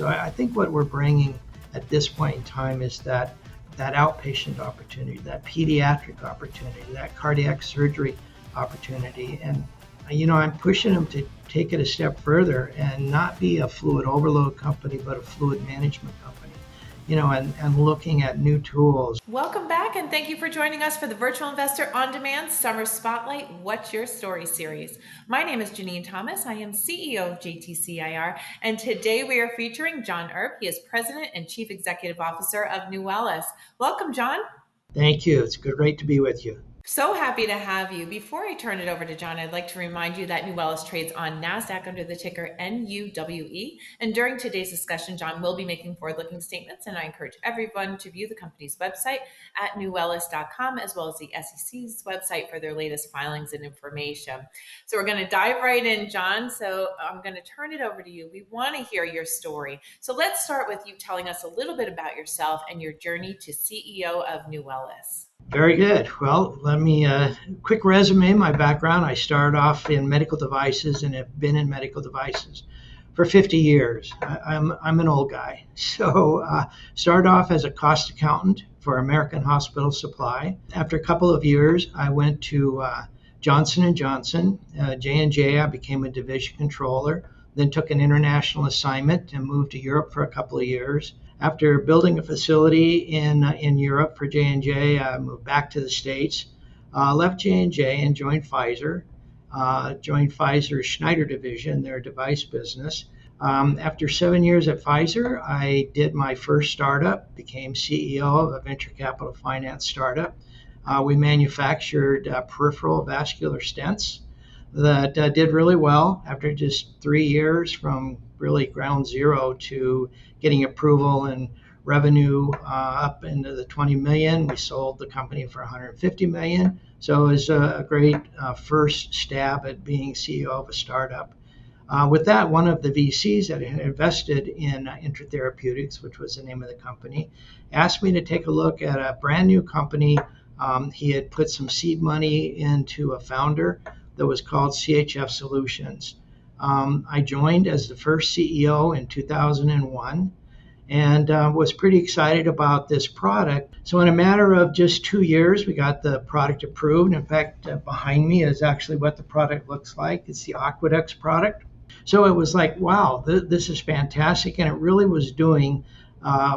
So I think what we're bringing at this point in time is that outpatient opportunity, that pediatric opportunity, that cardiac surgery opportunity. And, I'm pushing them to take it a step further and not be a fluid overload company, but a fluid management company, and looking at new tools. Welcome back, and thank you for joining us for the Virtual Investor On Demand Summer Spotlight What's Your Story series. My name is Janine Thomas. I am CEO of JTCIR, and today we are featuring John Earp. He is President and Chief Executive Officer of Nuwellis. Welcome, John. Thank you. It's great to be with you. So happy to have you. Before I turn it over to John, I'd like to remind you that Nuwellis trades on NASDAQ under the ticker NUWE. And during today's discussion, John will be making forward-looking statements, and I encourage everyone to view the company's website at nuwellis.com, as well as the SEC's website for their latest filings and information. So we're going to dive right in, John. So I'm going to turn it over to you. We want to hear your story. So let's start with you telling us a little bit about yourself and your journey to CEO of Nuwellis. Very good. Well, let me quick resume my background. I started off in medical devices and have been in medical devices for 50 years. I'm an old guy. So started off as a cost accountant for American Hospital Supply. After a couple of years, I went to Johnson & Johnson, J&J. I became a division controller, then took an international assignment and moved to Europe for a couple of years. After building a facility in Europe for J&J, I moved back to the States, left J&J and joined Pfizer. Joined Pfizer's Schneider division, their device business. After 7 years at Pfizer, I did my first startup, became CEO of a venture capital finance startup. We manufactured peripheral vascular stents that did really well after just 3 years from really ground zero to getting approval and revenue up into the 20 million. We sold the company for 150 million. So it was a great first stab at being CEO of a startup. With that, one of the VCs that had invested in Intratherapeutics, which was the name of the company, asked me to take a look at a brand new company. He had put some seed money into a founder that was called CHF Solutions. I joined as the first CEO in 2001 and was pretty excited about this product. So in a matter of just 2 years, we got the product approved. In fact, behind me is actually what the product looks like. It's the Aqueduct product. So it was like, wow, this is fantastic. And it really was doing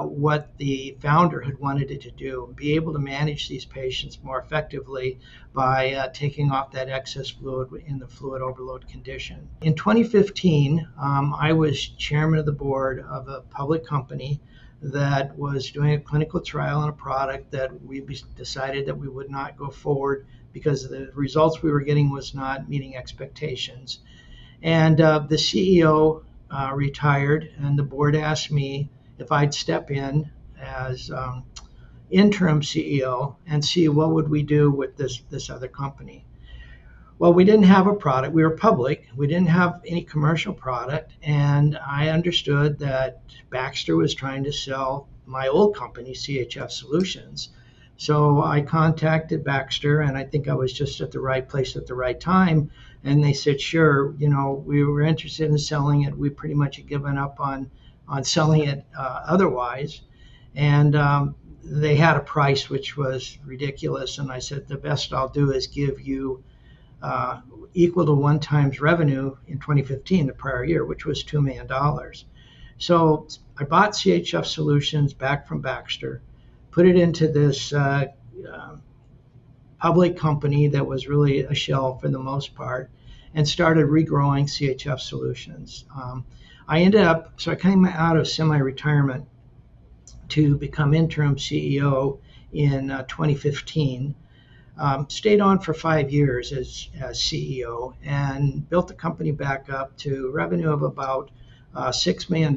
what the founder had wanted it to do, be able to manage these patients more effectively by taking off that excess fluid in the fluid overload condition. In 2015, I was chairman of the board of a public company that was doing a clinical trial on a product that we decided that we would not go forward because the results we were getting was not meeting expectations. And the CEO retired, and the board asked me if I'd step in as interim CEO and see what would we do with this other company. Well, we didn't have a product. We were public. We didn't have any commercial product. And I understood that Baxter was trying to sell my old company, CHF Solutions. So I contacted Baxter, and I think I was just at the right place at the right time. And they said, sure, we were interested in selling it. We pretty much had given up on selling it otherwise. And they had a price which was ridiculous. And I said, the best I'll do is give you equal to 1 times revenue in 2015, the prior year, which was $2 million. So I bought CHF Solutions back from Baxter, put it into this public company that was really a shell for the most part, and started regrowing CHF Solutions. So I came out of semi-retirement to become interim CEO in 2015. Stayed on for 5 years as CEO and built the company back up to revenue of about $6 million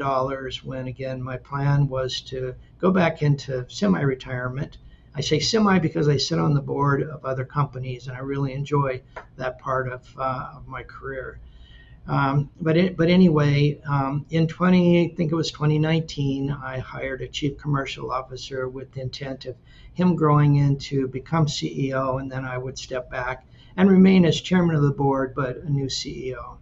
when, again, my plan was to go back into semi-retirement. I say semi because I sit on the board of other companies, and I really enjoy that part of my career. But anyway, in 2019, I hired a chief commercial officer with the intent of him growing into become CEO, and then I would step back and remain as chairman of the board, but a new CEO.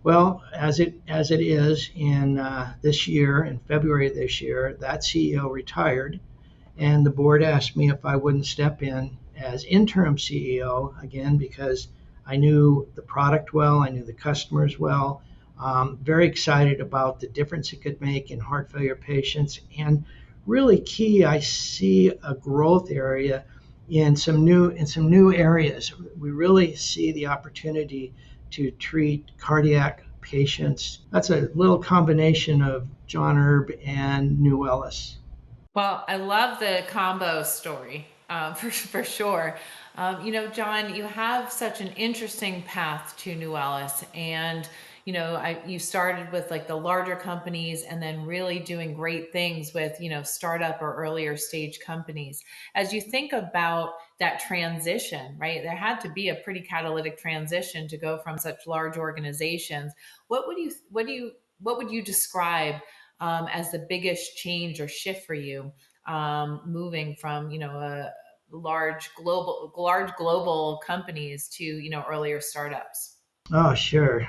Well, as it is in this year, in February of this year, that CEO retired, and the board asked me if I wouldn't step in as interim CEO again because I knew the product well, I knew the customers well. Very excited about the difference it could make in heart failure patients, and really key, I see a growth area in some new areas. We really see the opportunity to treat cardiac patients. That's a little combination of John Erb and Nuwellis. Well, I love the combo story for sure. John, you have such an interesting path to Nuwellis, and you started with like the larger companies, and then really doing great things with startup or earlier stage companies. As you think about that transition, right? There had to be a pretty catalytic transition to go from such large organizations. What would you describe as the biggest change or shift for you, moving from a large global companies to earlier startups? Oh, sure.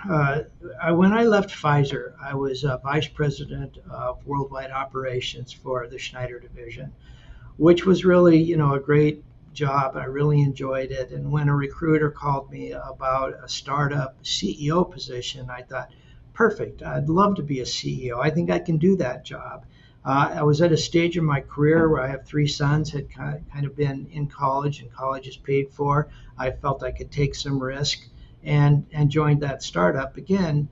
When I left Pfizer, I was vice president of worldwide operations for the Schneider division, which was really, a great job. I really enjoyed it. And when a recruiter called me about a startup CEO position, I thought, perfect. I'd love to be a CEO. I think I can do that job. I was at a stage in my career where I have three sons, had kind of been in college, and college is paid for. I felt I could take some risk and joined that startup again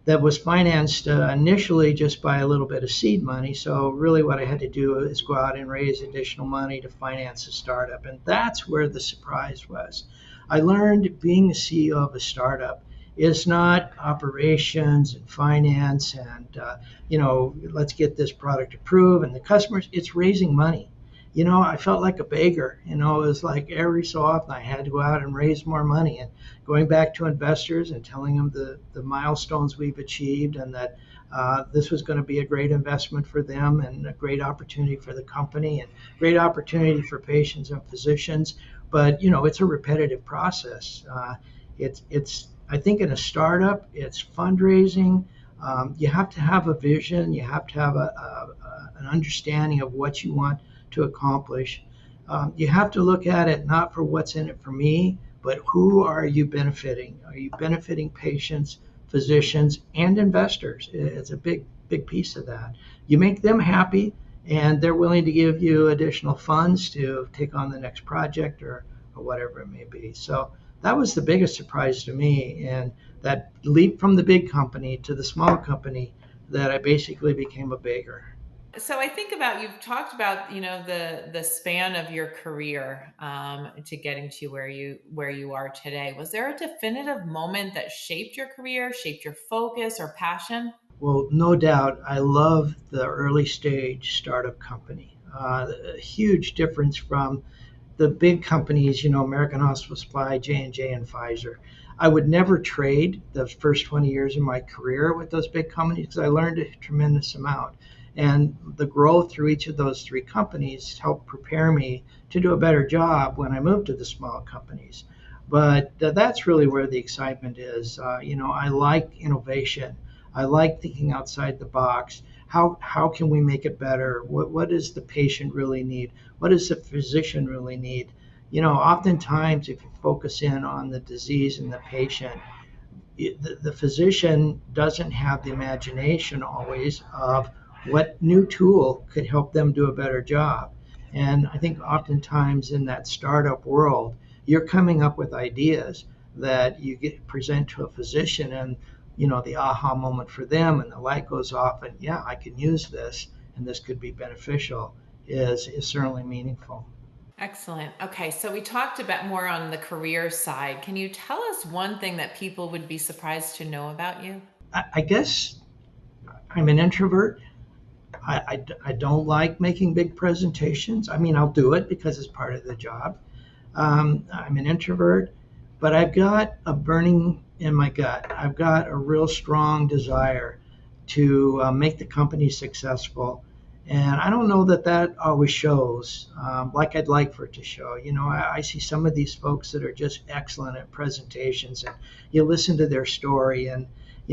that was financed initially just by a little bit of seed money. So really what I had to do is go out and raise additional money to finance the startup. And that's where the surprise was. I learned being the CEO of a startup is not operations and finance and, let's get this product approved and the customers. It's raising money. I felt like a beggar. It was like every so often I had to go out and raise more money and going back to investors and telling them the milestones we've achieved and that this was going to be a great investment for them and a great opportunity for the company and great opportunity for patients and physicians. But, it's a repetitive process. It's I think in a startup, it's fundraising. You have to have a vision. You have to have an understanding of what you want to accomplish. You have to look at it not for what's in it for me, but who are you benefiting? Are you benefiting patients, physicians, and investors? It's a big piece of that. You make them happy, and they're willing to give you additional funds to take on the next project or whatever it may be. So that was the biggest surprise to me, and that leap from the big company to the small company that I basically became a beggar. So I think about, you've talked about the span of your career, to getting to where you are today. Was there a definitive moment that shaped your career, shaped your focus or passion? Well, no doubt, I love the early stage startup company. A huge difference from the big companies, American Hospital Supply, J&J, and Pfizer. I would never trade the first 20 years of my career with those big companies because I learned a tremendous amount. And the growth through each of those three companies helped prepare me to do a better job when I moved to the small companies. But that's really where the excitement is. I like innovation. I like thinking outside the box. How can we make it better? What does the patient really need? What does the physician really need? Oftentimes, if you focus in on the disease and the patient, the physician doesn't have the imagination always of what new tool could help them do a better job. And I think oftentimes in that startup world, you're coming up with ideas that you get present to a physician and the aha moment for them and the light goes off and yeah, I can use this and this could be beneficial is certainly meaningful. Excellent. Okay, so we talked about more on the career side. Can you tell us one thing that people would be surprised to know about you? I guess I'm an introvert. I don't like making big presentations. I mean, I'll do it because it's part of the job. I'm an introvert, but I've got a burning in my gut. I've got a real strong desire to make the company successful. And I don't know that that always shows like I'd like for it to show. I see some of these folks that are just excellent at presentations, and you listen to their story,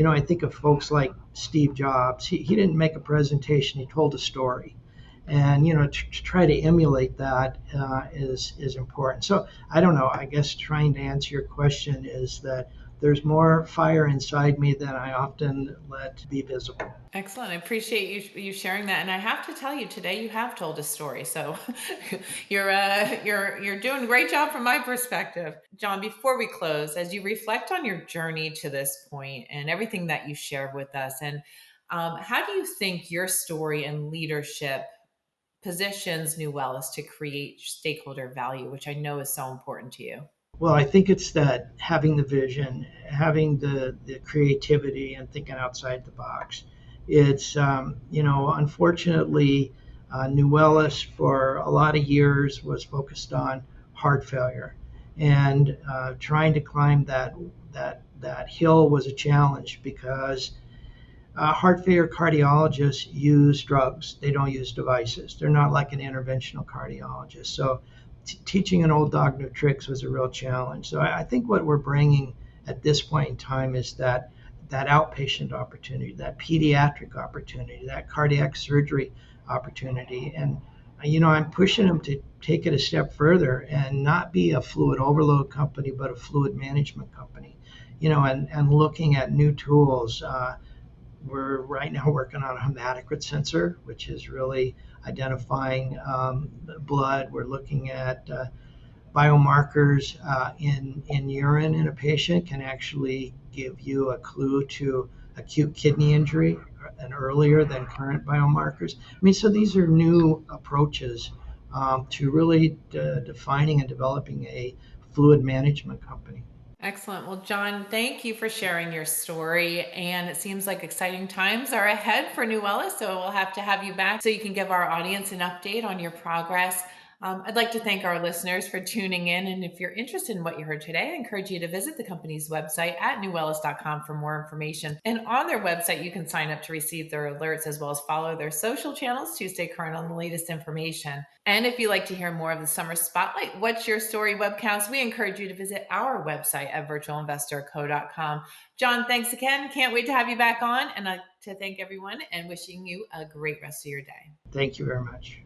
I think of folks like Steve Jobs. He didn't make a presentation, he told a story. And, to try to emulate that is important. So I don't know. I guess trying to answer your question is that there's more fire inside me than I often let be visible. Excellent. I appreciate you sharing that. And I have to tell you, today you have told a story. So you're doing a great job from my perspective. John, before we close, as you reflect on your journey to this point and everything that you shared with us, and how do you think your story and leadership positions Nuwellis to create stakeholder value, which I know is so important to you? Well, I think it's that having the vision, having the creativity, and thinking outside the box. It's, unfortunately, Nuwellis for a lot of years was focused on heart failure, and trying to climb that hill was a challenge because heart failure cardiologists use drugs. They don't use devices. They're not like an interventional cardiologist. So teaching an old dog new tricks was a real challenge. So I think what we're bringing at this point in time is that outpatient opportunity, that pediatric opportunity, that cardiac surgery opportunity. And, I'm pushing them to take it a step further and not be a fluid overload company, but a fluid management company, and looking at new tools. We're right now working on a hematocrit sensor, which is really identifying blood. We're looking at biomarkers in urine in a patient can actually give you a clue to acute kidney injury and earlier than current biomarkers. I mean, so these are new approaches to really defining and developing a fluid management company. Excellent. Well, John, thank you for sharing your story. And it seems like exciting times are ahead for Nuwellis. So we'll have to have you back so you can give our audience an update on your progress. I'd like to thank our listeners for tuning in. And if you're interested in what you heard today, I encourage you to visit the company's website at nuwellis.com for more information. And on their website, you can sign up to receive their alerts as well as follow their social channels to stay current on the latest information. And if you'd like to hear more of the Summer Spotlight, What's Your Story webcast, we encourage you to visit our website at virtualinvestorco.com. John, thanks again. Can't wait to have you back on. And to thank everyone and wishing you a great rest of your day. Thank you very much.